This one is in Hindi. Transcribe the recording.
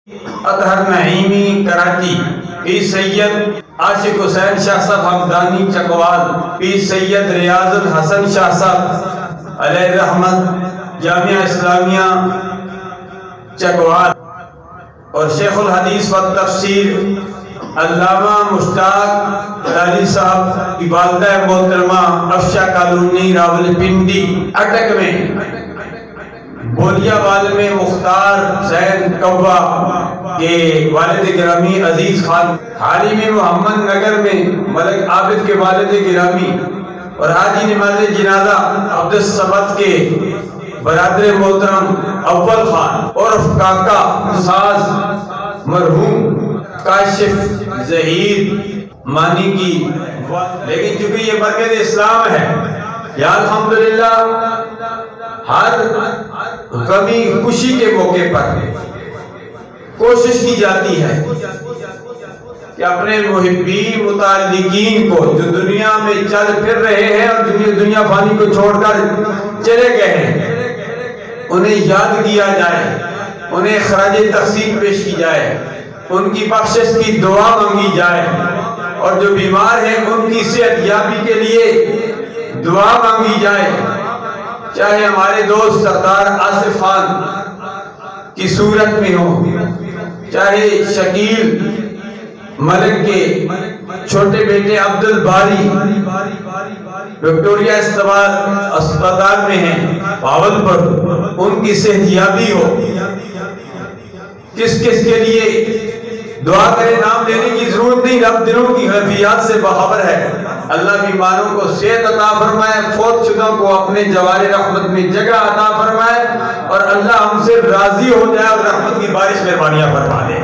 अतहर नईमी कराची, पी सैयद आशिक हुसैन शाह साहब हमदानी चकवाल, पी सैयद रियाजुल हसन शाह साहब अलैहि रहमत जामिया इस्लामिया चकवाल, और शेखुल हदीस व तफसीर अल्लामा मुश्ताक अली साहब की वालिदा मोहतरमा अफशा कॉलोनी रावलपिंडी अटक में, बोलियावाल में मुख्तार हुसैन कव्वा के वालिद गिरामी अजीज खान, हाल ही में मोहम्मद नगर में मलिक आबिद के वालिद गिरामी और हाजी नमाज जनाजा अब्दुल समद के बरादर मोहतरम अव्वल खान और काका साज मरहूम काशिफ जहीर मानी की। लेकिन चूंकि ये मरकज़ इस्लाम है, या अल्हम्दुलिल्लाह हर गमी खुशी के मौके पर कोशिश की जाती है कि अपने मुहिब्बीन मुताल्लिकीन को जो दुनिया में चल फिर रहे हैं और दुनिया फानी को छोड़कर चले गए हैं, उन्हें याद किया जाए, उन्हें खराज तहसीन पेश की जाए, उनकी बख्शिश की दुआ मांगी जाए, और जो बीमार हैं उनकी सेहतयाबी के लिए दुआ मांगी जाए। चाहे हमारे दोस्त सरदार आसिफ खान की सूरत में हो, चाहे शकील मलिक के छोटे बेटे अब्दुल बारी विक्टोरिया अस्पताल में हैं भावलपुर, उनकी सेहतयाबी हो। किस किस के लिए दुआ करें, नाम लेने की जरूरत नहीं, रब दिलों की खैफियत से बाखबर है। अल्लाह बीमारों को सेहत अता फरमाए, फौत शुदा को अपने जवारे रहमत में जगह अता फरमाए, और अल्लाह हमसे राजी हो जाए और रहमत की बारिश मेहरबानियां फरमा दे।